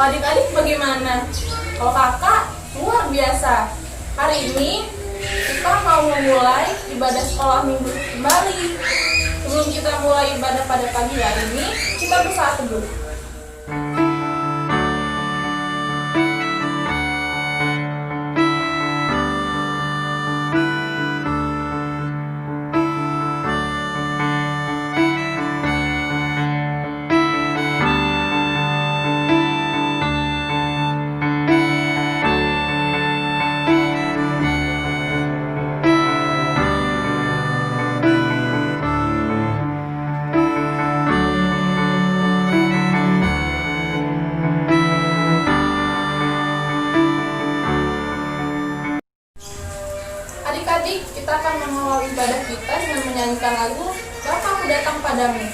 adik-adik bagaimana? Kalau kakak, luar biasa. Hari ini kita mau memulai ibadah sekolah minggu kembali. Sebelum kita mulai ibadah pada pagi hari ini, kita bersaat teduh. Adik-adik, kita akan mengawal ibadah kita dengan menyanyikan lagu Bapa Ku Datang Padamu.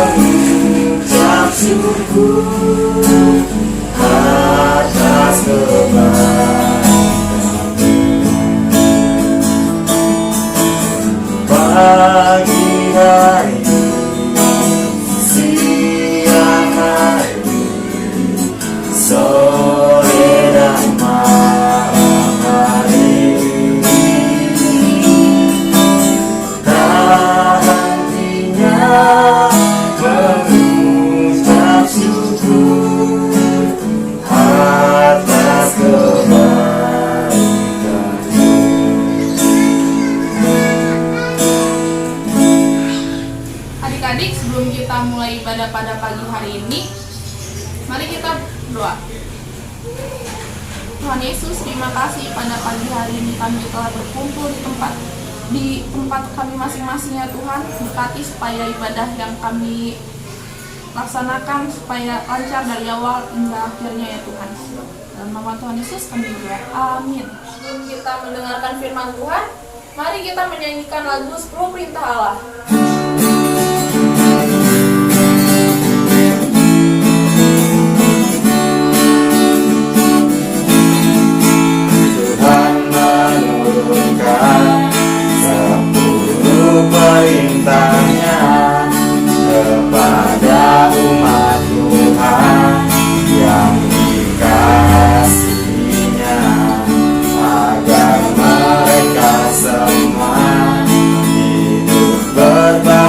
Mengucap syukur atas kebaikan pagi hari, siang hari, sore dan malam hari. Tak hentinya mengucap syukur atas kebaikan-Mu. Adik-adik, sebelum kita mulai ibadah pada pagi hari ini, mari kita berdoa. Tuhan Yesus, terima kasih pada pagi hari ini kami telah berkumpul di tempat kami masing-masing ya Tuhan. Berkati supaya ibadah yang kami laksanakan supaya lancar dari awal hingga akhirnya ya Tuhan. Dalam nama Tuhan Yesus kami berdoa. Amin. Sebelum kita mendengarkan firman Tuhan, mari kita menyanyikan lagu 10 Perintah Allah. Tuhan menurunkan 10 perintahnya kepada umat Tuhan yang dikasihinya, agar mereka semua hidup berbakti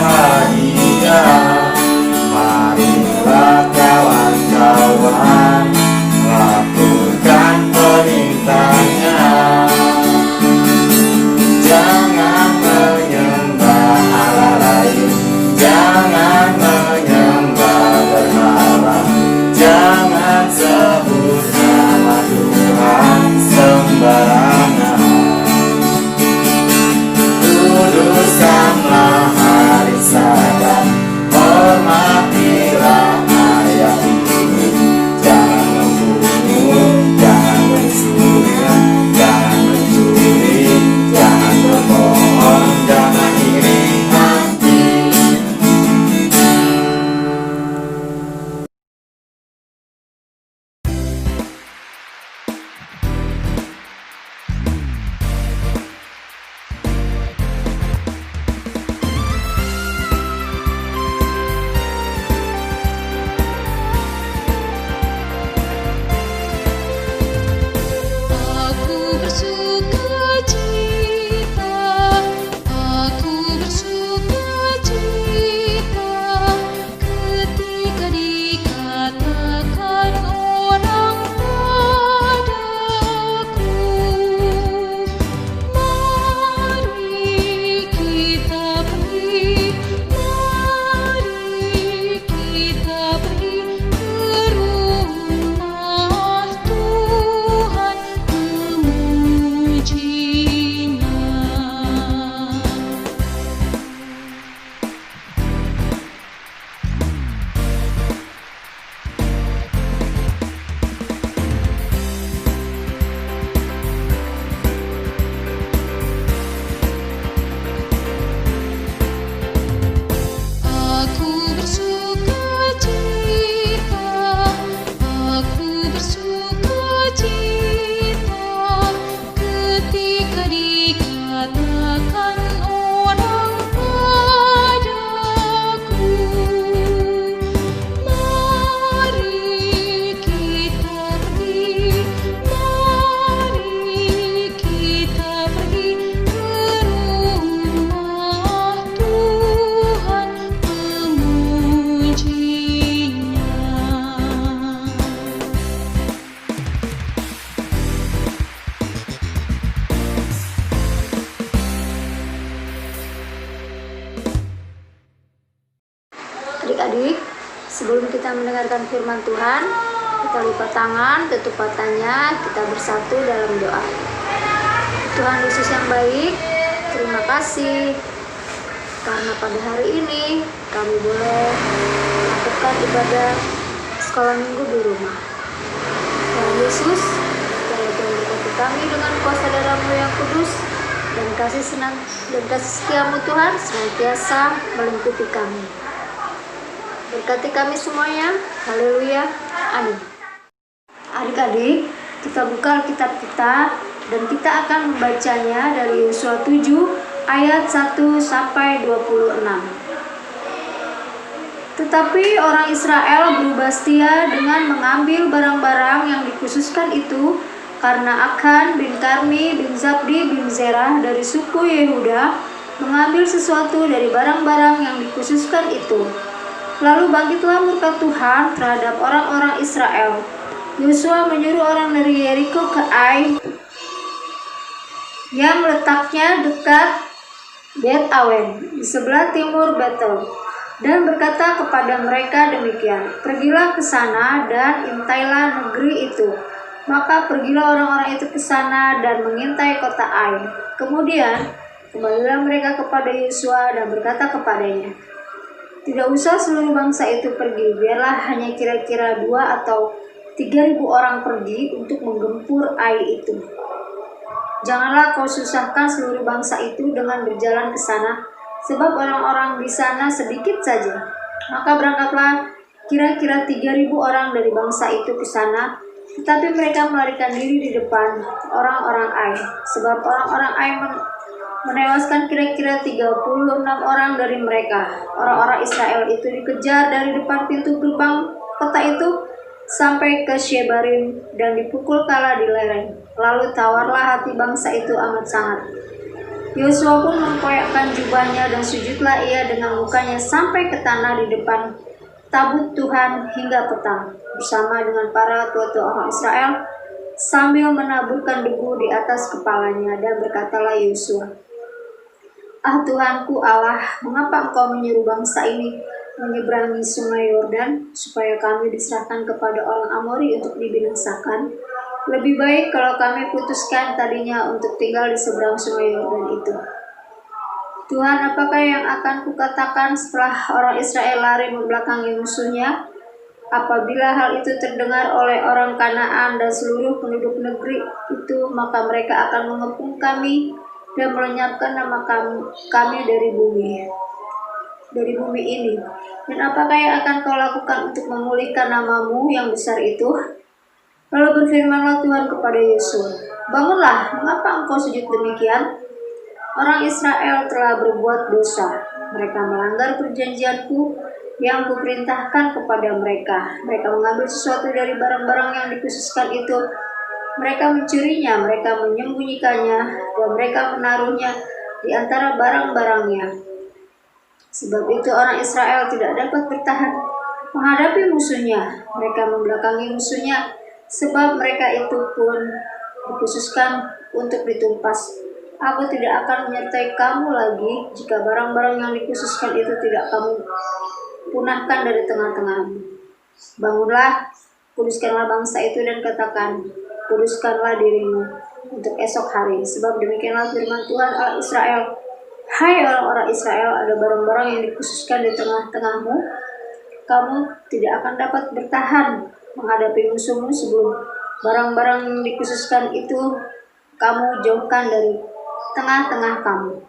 Adik-adik, sebelum kita mendengarkan firman Tuhan, kita lipat tangan, tutup matanya, kita bersatu dalam doa. Tuhan Yesus yang baik, terima kasih karena pada hari ini kami boleh melakukan ibadah sekolah minggu di rumah. Tuhan Yesus, kiranya Tuhan berkati kami dengan kuasa darah-Mu yang kudus, dan kasih setiamu Tuhan senantiasa melingkupi kami. Berkati kami semuanya. Haleluya. Amin. Adik-adik, kita buka Alkitab kita dan kita akan membacanya dari Yosua 7 ayat 1 sampai 26. Tetapi orang Israel berubah setia dengan mengambil barang-barang yang dikhususkan itu, karena Akan bin Karmi bin Zabdi bin Zerah dari suku Yehuda mengambil sesuatu dari barang-barang yang dikhususkan itu. Lalu bangkitlah murka Tuhan terhadap orang-orang Israel. Yosua menyuruh orang dari Yeriko ke Ai yang letaknya dekat Bet Awen di sebelah timur Betel, dan berkata kepada mereka demikian, pergilah ke sana dan intailah negeri itu. Maka pergilah orang-orang itu ke sana dan mengintai kota Ai. Kemudian kembalilah mereka kepada Yosua dan berkata kepadanya, tidak usah seluruh bangsa itu pergi, biarlah hanya kira-kira 2 atau 3.000 orang pergi untuk menggempur Ai itu. Janganlah kau susahkan seluruh bangsa itu dengan berjalan ke sana, sebab orang-orang di sana sedikit saja. Maka berangkatlah kira-kira 3.000 orang dari bangsa itu ke sana, tetapi mereka melarikan diri di depan orang-orang Ai, sebab orang-orang Ai menewaskan kira-kira 36 orang dari mereka. Orang-orang Israel itu dikejar dari depan pintu gerbang kota itu sampai ke Shebarim dan dipukul kala di lereng. Lalu tawarlah hati bangsa itu amat sangat. Yosua pun mengkoyakkan jubahnya dan sujudlah ia dengan mukanya sampai ke tanah di depan tabut Tuhan hingga petang, bersama dengan para tua-tua orang Israel, sambil menaburkan debu di atas kepalanya. Dan berkatalah Yosua, ah Tuhanku Allah, mengapa engkau menyuruh bangsa ini menyeberangi sungai Yordan, supaya kami diserahkan kepada orang Amori untuk dibinasakan? Lebih baik kalau kami putuskan tadinya untuk tinggal di seberang sungai Yordan itu. Tuhan, apakah yang akan kukatakan setelah orang Israel lari membelakangi musuhnya? Apabila hal itu terdengar oleh orang Kanaan dan seluruh penduduk negeri itu, maka mereka akan mengepung kami dan melenyapkan nama kami dari bumi ini. Dan apakah yang akan kau lakukan untuk memulihkan namamu yang besar itu? Lalu berfirmanlah Tuhan kepada Yosua, bangunlah, mengapa engkau sujud demikian? Orang Israel telah berbuat dosa. Mereka melanggar perjanjianku yang kuperintahkan kepada mereka. Mereka mengambil sesuatu dari barang-barang yang dikhususkan itu. Mereka mencurinya, mereka menyembunyikannya, dan mereka menaruhnya di antara barang-barangnya. Sebab itu orang Israel tidak dapat bertahan menghadapi musuhnya. Mereka membelakangi musuhnya, sebab mereka itu pun dikhususkan untuk ditumpas. Aku tidak akan menyertai kamu lagi jika barang-barang yang dikhususkan itu tidak kamu punahkan dari tengah-tengahmu. Bangunlah, kuduskanlah bangsa itu dan katakan, kuduskanlah dirimu untuk esok hari. Sebab demikianlah firman Tuhan Allah Israel. Hai orang-orang Israel, ada barang-barang yang dikhususkan di tengah-tengahmu. Kamu tidak akan dapat bertahan menghadapi musuhmu sebelum barang-barang yang dikhususkan itu kamu jauhkan dari tengah-tengah kamu.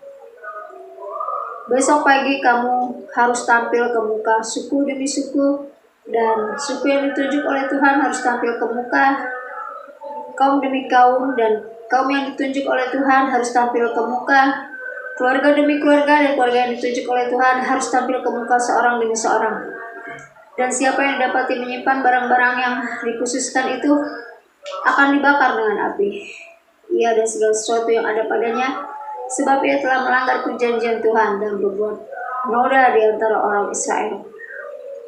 Besok pagi kamu harus tampil ke muka suku demi suku, dan suku yang ditunjuk oleh Tuhan harus tampil ke muka kaum demi kaum, dan kaum yang ditunjuk oleh Tuhan harus tampil ke muka keluarga demi keluarga, dan keluarga yang ditunjuk oleh Tuhan harus tampil ke muka seorang demi seorang. Dan siapa yang dapati menyimpan barang-barang yang dikhususkan itu akan dibakar dengan api, ia dan segala sesuatu yang ada padanya, sebab ia telah melanggar perjanjian Tuhan dan berbuat noda di antara orang Israel.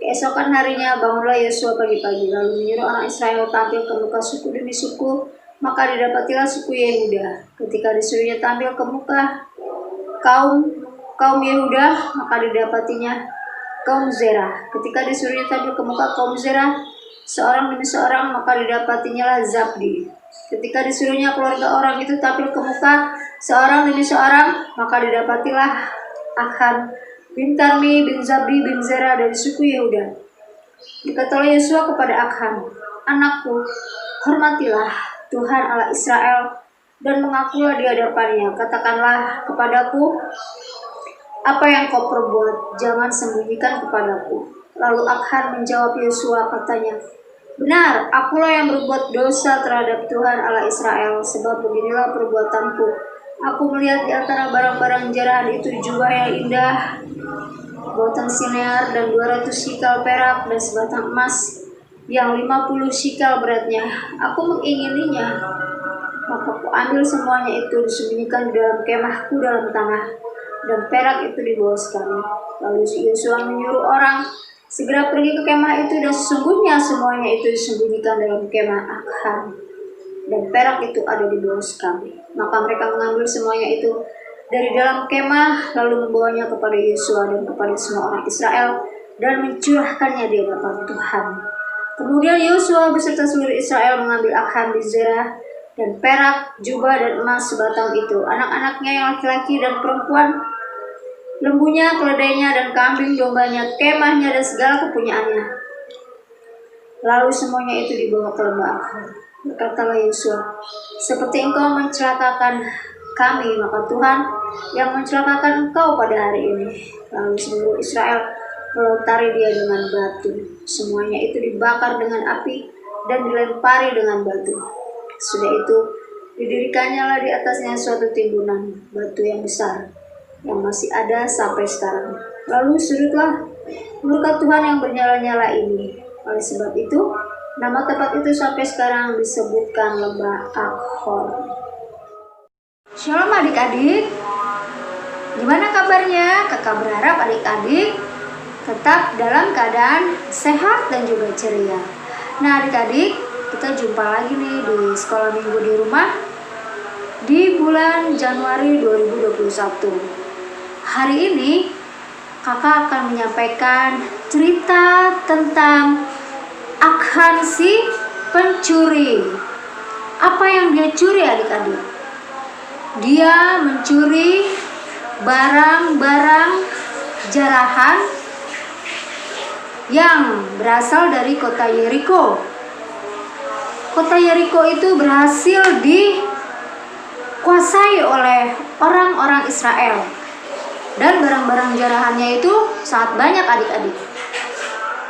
Keesokan harinya bangunlah Yosua pagi-pagi, lalu menyuruh orang Israel tampil ke muka suku demi suku. Maka didapatilah suku Yehuda. Ketika disuruhnya tampil ke muka kaum Yehuda, maka didapatinya kaum Zerah. Ketika disuruhnya tampil ke muka kaum Zerah, seorang demi seorang, maka didapatinya lah Zabdi. Ketika disuruhnya keluarga orang itu tampil ke muka seorang demi seorang, maka didapatilah Achan bin Karmi bin Zabdi bin Zerah dari suku Yehuda. Dikatalah Yosua kepada Achan, "Anakku, hormatilah Tuhan Allah Israel dan mengakulah di hadapannya. Katakanlah kepadaku apa yang kau perbuat, jangan sembunyikan kepadaku." Lalu Achan menjawab Yosua, katanya, "Benar, akulah yang berbuat dosa terhadap Tuhan Allah Israel, sebab beginilah perbuatanku. Aku melihat di antara barang-barang jarahan itu jubah yang indah, buatan Sinear dan 200 sikal perak dan sebatang emas yang 50 sikal beratnya. Aku mengingininya. Maka aku ambil semuanya itu, disembunyikan di dalam kemahku dalam tanah, dan perak itu di bawah sekali." Lalu Yosua menyuruh orang segera pergi ke kemah itu, dan sesungguhnya semuanya itu disembunyikan dalam kemah Achan, dan perak itu ada di bawah sekali. Maka mereka mengambil semuanya itu dari dalam kemah, lalu membawanya kepada Yosua dan kepada semua orang Israel, dan mencurahkannya di hadapan Tuhan. Kemudian Yosua beserta seluruh Israel mengambil Achan di Zerah, dan perak, jubah, dan emas sebatang itu, anak-anaknya yang laki-laki dan perempuan, lembunya, keledainya, dan kambing dombanya, kemahnya, dan segala kepunyaannya. Lalu semuanya itu dibawa ke lembah Achan. Berkatalah Yosua, "Seperti engkau mencelakakan kami, maka Tuhan yang mencelakakan engkau pada hari ini." Lalu seluruh Israel melontari dia dengan batu. Semuanya itu dibakar dengan api dan dilempari dengan batu. Sudah itu didirikannya lah di atasnya suatu timbunan batu yang besar, yang masih ada sampai sekarang. Lalu surutlah murka Tuhan yang bernyala-nyala ini. Oleh sebab itu, nama tempat itu sampai sekarang disebutkan lembah Akhor. Shalom adik-adik, gimana kabarnya? Kakak berharap adik-adik tetap dalam keadaan sehat dan juga ceria. Nah adik-adik, kita jumpa lagi nih di sekolah minggu di rumah di bulan Januari 2021. Hari ini kakak akan menyampaikan cerita tentang Achan si pencuri. Apa yang dia curi adik-adik? Dia mencuri barang-barang jarahan yang berasal dari kota Yeriko. Kota Yeriko itu berhasil dikuasai oleh orang-orang Israel, dan barang-barang jarahannya itu sangat banyak adik-adik.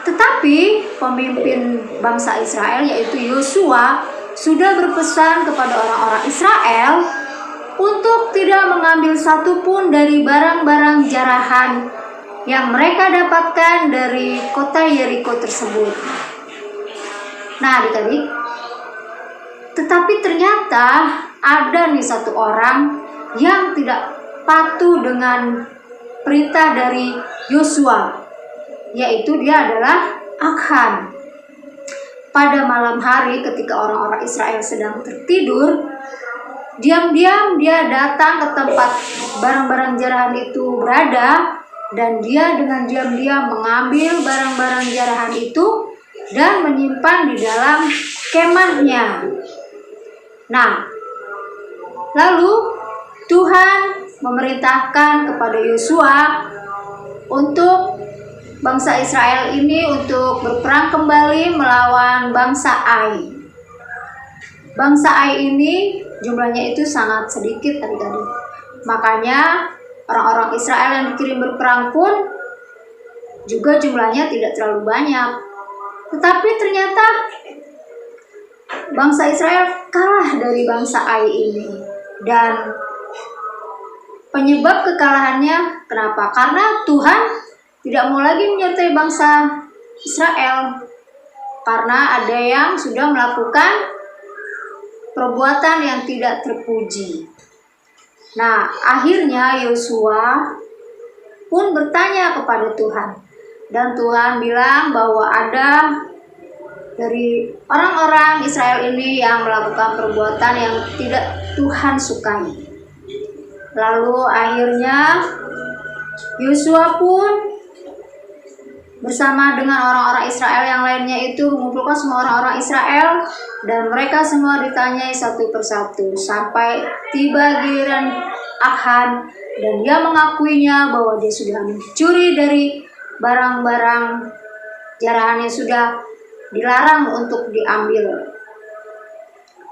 Tetapi pemimpin bangsa Israel yaitu Yosua sudah berpesan kepada orang-orang Israel untuk tidak mengambil satupun dari barang-barang jarahan yang mereka dapatkan dari kota Yeriko tersebut. Nah adik-adik, tetapi ternyata ada nih satu orang yang tidak patuh dengan perintah dari Yosua, yaitu dia adalah Achan. Pada malam hari ketika orang-orang Israel sedang tertidur, diam-diam dia datang ke tempat barang-barang jarahan itu berada, dan dia dengan diam-diam mengambil barang-barang jarahan itu dan menyimpan di dalam kemahnya. Nah, lalu Tuhan memerintahkan kepada Yosua untuk bangsa Israel ini untuk berperang kembali melawan bangsa Ai. Bangsa Ai ini jumlahnya itu sangat sedikit adik-adik. Makanya orang-orang Israel yang dikirim berperang pun juga jumlahnya tidak terlalu banyak. Tetapi ternyata bangsa Israel kalah dari bangsa Ai ini. Dan penyebab kekalahannya kenapa? Karena Tuhan tidak mau lagi menyertai bangsa Israel, karena ada yang sudah melakukan perbuatan yang tidak terpuji. Nah, akhirnya Yosua pun bertanya kepada Tuhan, dan Tuhan bilang bahwa ada dari orang-orang Israel ini yang melakukan perbuatan yang tidak Tuhan sukai. Lalu akhirnya Yosua pun bersama dengan orang-orang Israel yang lainnya itu mengumpulkan semua orang-orang Israel, dan mereka semua ditanyai satu persatu sampai tiba giliran Achan, dan dia mengakuinya bahwa dia sudah mencuri dari barang-barang jarahannya, sudah dilarang untuk diambil.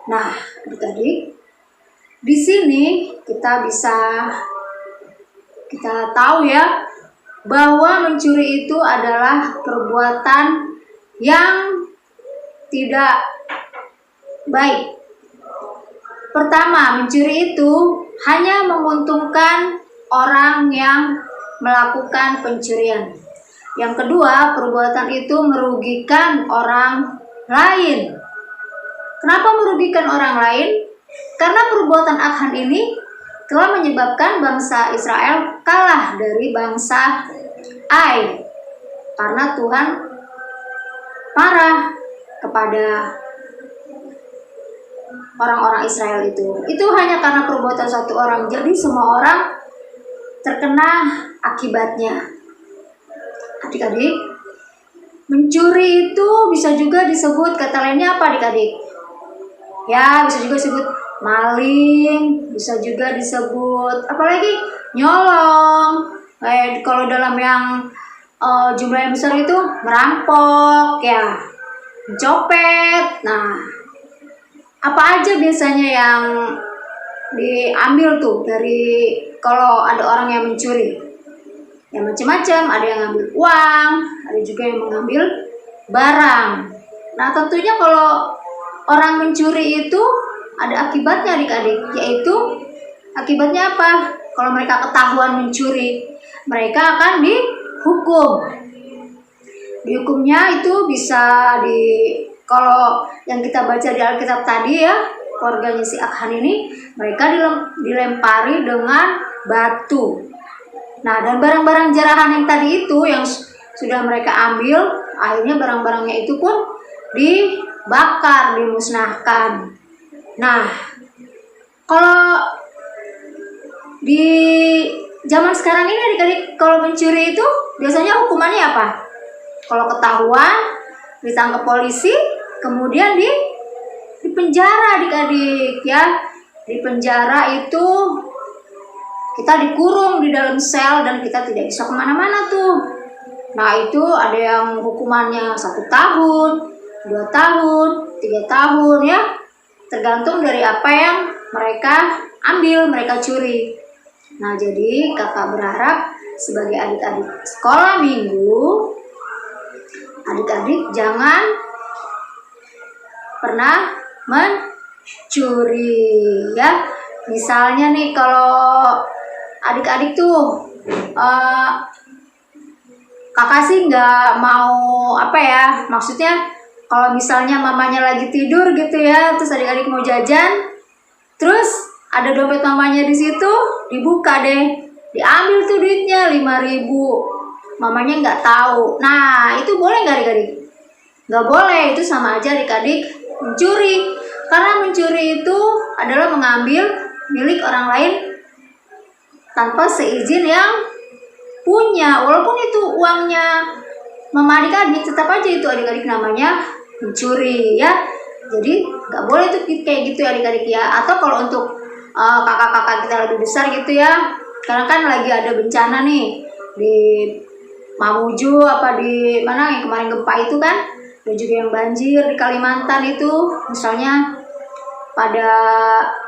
Nah, adik-adik, di sini kita tahu ya bahwa mencuri itu adalah perbuatan yang tidak baik. Pertama, mencuri itu hanya menguntungkan orang yang melakukan pencurian. Yang kedua, perbuatan itu merugikan orang lain. Kenapa merugikan orang lain? Karena perbuatan Achan ini telah menyebabkan bangsa Israel kalah dari bangsa Ai, karena Tuhan marah kepada orang-orang Israel itu. Itu hanya karena perbuatan satu orang. Jadi semua orang terkena akibatnya. Adik-adik, mencuri itu bisa juga disebut, kata lainnya apa adik-adik? Ya, bisa juga disebut maling, bisa juga disebut apalagi nyolong. Kalau dalam yang jumlah yang besar itu merampok ya, mencopet. Nah, apa aja biasanya yang diambil tuh dari kalau ada orang yang mencuri? Ya macam-macam, ada yang ngambil uang, ada juga yang mengambil barang. Nah, tentunya kalau orang mencuri itu ada akibatnya adik-adik, yaitu akibatnya apa? Kalau mereka ketahuan mencuri, mereka akan dihukum. Dihukumnya itu bisa kalau yang kita baca di Alkitab tadi ya, keluarganya si Achan ini, mereka dilempari dengan batu. Nah, dan barang-barang jarahan yang tadi itu yang sudah mereka ambil, akhirnya barang-barangnya itu pun dibakar, dimusnahkan. Nah, kalau di zaman sekarang ini adik-adik, kalau mencuri itu biasanya hukumannya apa? Kalau ketahuan, ditangkap polisi, kemudian di penjara adik-adik ya. Di penjara itu kita dikurung di dalam sel dan kita tidak bisa kemana-mana tuh. Nah, itu ada yang hukumannya 1 tahun, 2 tahun, 3 tahun ya. Tergantung dari apa yang mereka ambil, mereka curi. Nah, jadi kakak berharap sebagai adik-adik sekolah minggu, adik-adik jangan pernah mencuri ya. Misalnya nih, kalau adik-adik tuh kakak sih nggak mau maksudnya kalau misalnya mamanya lagi tidur gitu ya, terus adik-adik mau jajan, terus ada dompet mamanya di situ, dibuka deh, diambil tuh duitnya 5.000, mamanya nggak tahu. Nah, itu boleh nggak adik-adik? Nggak boleh, itu sama aja adik-adik mencuri. Karena mencuri itu adalah mengambil milik orang lain tanpa seizin yang punya. Walaupun itu uangnya mama adik-adik, tetap aja itu adik-adik namanya mencuri ya. Jadi nggak boleh tuh kayak gitu ya adik-adik ya. Atau kalau untuk kakak-kakak kita lebih besar gitu ya, karena kan lagi ada bencana nih di Mamuju apa di mana yang kemarin gempa itu kan, dan juga yang banjir di Kalimantan itu, misalnya pada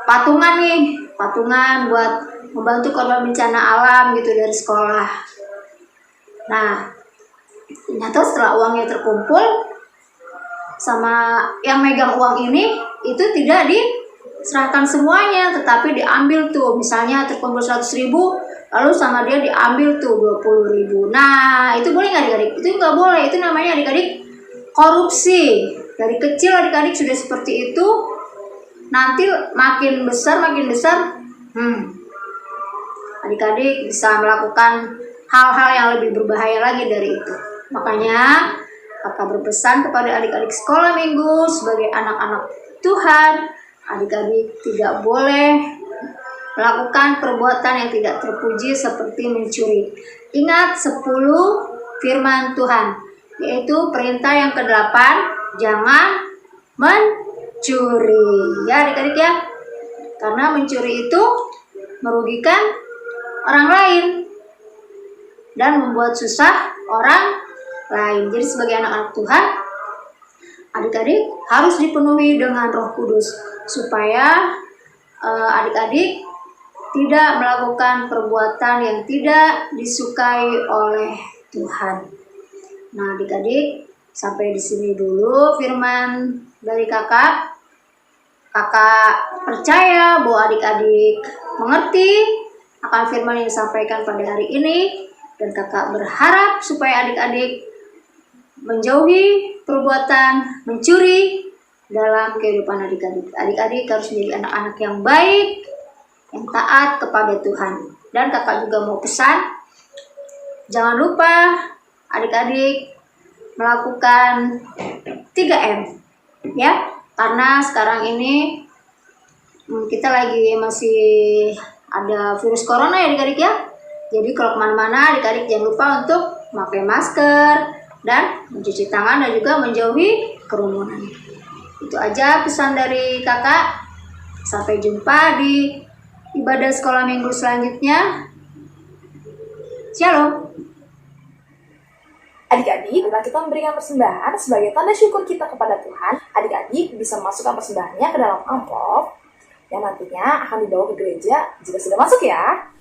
patungan buat membantu korban bencana alam gitu dari sekolah. Nah, ternyata setelah uangnya terkumpul, sama yang megang uang ini itu tidak diserahkan semuanya, tetapi diambil tuh, misalnya terkumpul 100.000, lalu sama dia diambil tuh 20.000. Nah, itu boleh nggak adik-adik? Itu nggak boleh, itu namanya adik-adik korupsi. Dari kecil adik-adik sudah seperti itu, nanti makin besar adik-adik bisa melakukan hal-hal yang lebih berbahaya lagi dari itu. Makanya kakak berpesan kepada adik-adik sekolah minggu sebagai anak-anak Tuhan, adik-adik tidak boleh melakukan perbuatan yang tidak terpuji seperti mencuri. Ingat 10 firman Tuhan, yaitu perintah yang ke-8, jangan mencuri. Ya adik-adik ya, karena mencuri itu merugikan orang lain dan membuat susah orang lain. Jadi sebagai anak-anak Tuhan, adik-adik harus dipenuhi dengan Roh Kudus supaya adik-adik tidak melakukan perbuatan yang tidak disukai oleh Tuhan. Nah, adik-adik, sampai di sini dulu firman dari kakak. Kakak percaya bahwa adik-adik mengerti akan firman yang disampaikan pada hari ini, dan kakak berharap supaya adik-adik menjauhi perbuatan mencuri dalam kehidupan adik-adik. Adik-adik harus menjadi anak-anak yang baik, yang taat kepada Tuhan. Dan kakak juga mau pesan, jangan lupa adik-adik melakukan 3M ya, karena sekarang ini kita lagi masih ada virus corona ya adik-adik ya. Jadi kalau kemana-mana adik-adik jangan lupa untuk memakai masker dan mencuci tangan dan juga menjauhi kerumunan. Itu aja pesan dari kakak. Sampai jumpa di ibadah sekolah minggu selanjutnya. Shalom. Adik-adik, setelah kita memberikan persembahan sebagai tanda syukur kita kepada Tuhan, adik-adik bisa memasukkan persembahannya ke dalam amplop yang nantinya akan dibawa ke gereja jika sudah masuk ya.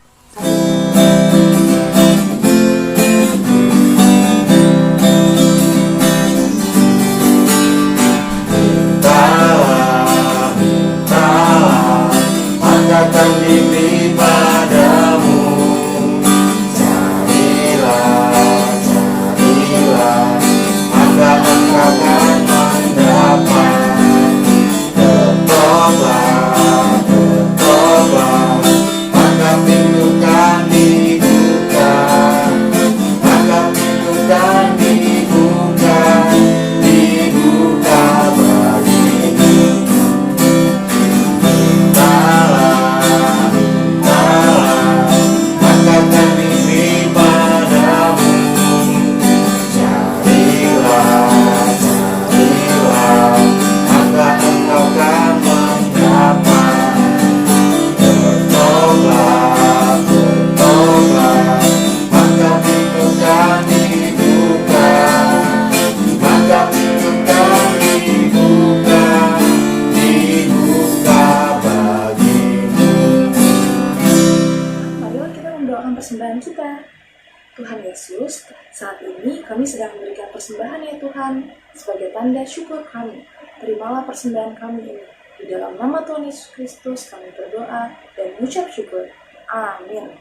Akan diberi padamu. Carilah, maka engkau akan mendapat. Ketoplah, maka pintu kan dibuka. Maka pintu kan dibuka bagimu. Persembahan kita. Tuhan Yesus, saat ini kami sedang memberikan persembahan ya Tuhan, sebagai tanda syukur kami. Terimalah persembahan kami ini. Di dalam nama Tuhan Yesus Kristus kami berdoa dan mengucap syukur. Amin.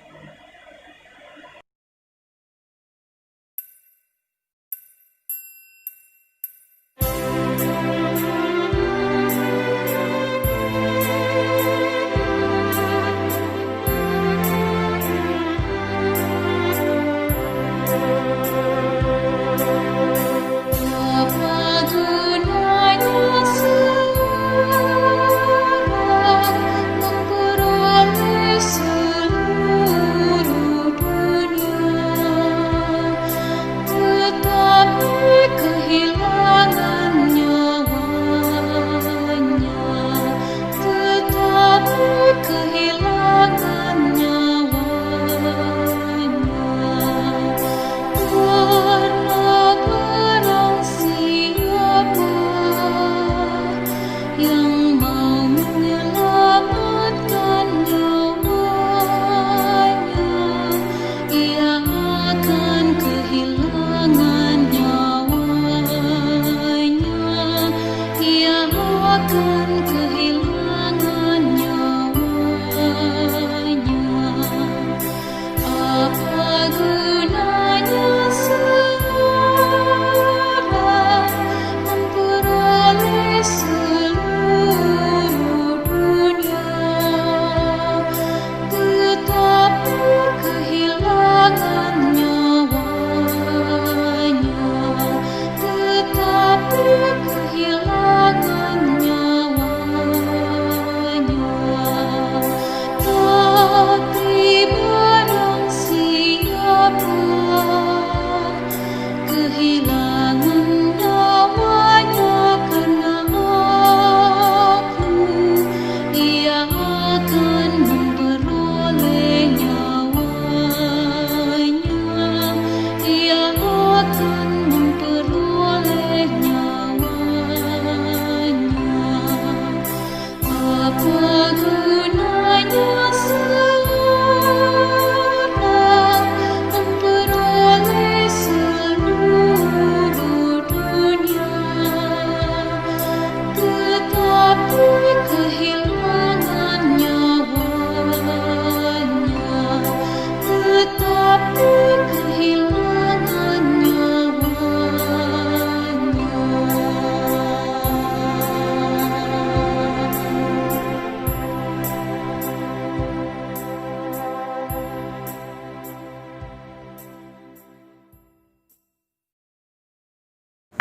Seluruh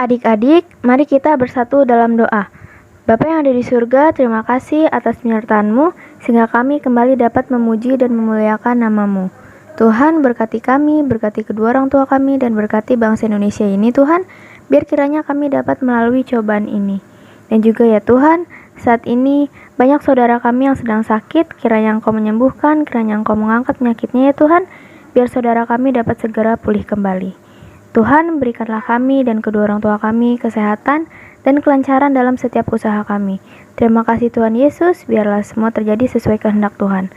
Adik-adik, mari kita bersatu dalam doa. Bapa yang ada di surga, terima kasih atas penyertaan-Mu, sehingga kami kembali dapat memuji dan memuliakan nama-Mu. Tuhan, berkati kami, berkati kedua orang tua kami, dan berkati bangsa Indonesia ini, Tuhan, biar kiranya kami dapat melalui cobaan ini. Dan juga ya Tuhan, saat ini banyak saudara kami yang sedang sakit, kiranya Engkau menyembuhkan, kiranya Engkau mengangkat penyakitnya ya Tuhan, biar saudara kami dapat segera pulih kembali. Tuhan, berikanlah kami dan kedua orang tua kami kesehatan dan kelancaran dalam setiap usaha kami. Terima kasih Tuhan Yesus, biarlah semua terjadi sesuai kehendak Tuhan.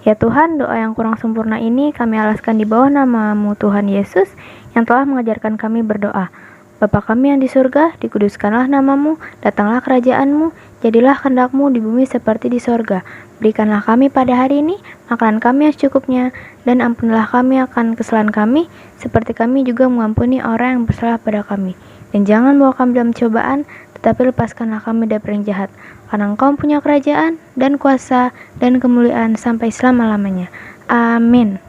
Ya Tuhan, doa yang kurang sempurna ini kami alaskan di bawah nama-Mu Tuhan Yesus yang telah mengajarkan kami berdoa. Bapa kami yang di surga, dikuduskanlah nama-Mu, datanglah kerajaan-Mu, jadilah kehendak-Mu di bumi seperti di sorga. Berikanlah kami pada hari ini makanan kami yang secukupnya, dan ampunilah kami akan kesalahan kami, seperti kami juga mengampuni orang yang bersalah pada kami. Dan jangan bawa kami dalam cobaan, tetapi lepaskanlah kami dari yang jahat. Karena Engkau punya kerajaan, dan kuasa, dan kemuliaan sampai selama-lamanya. Amin.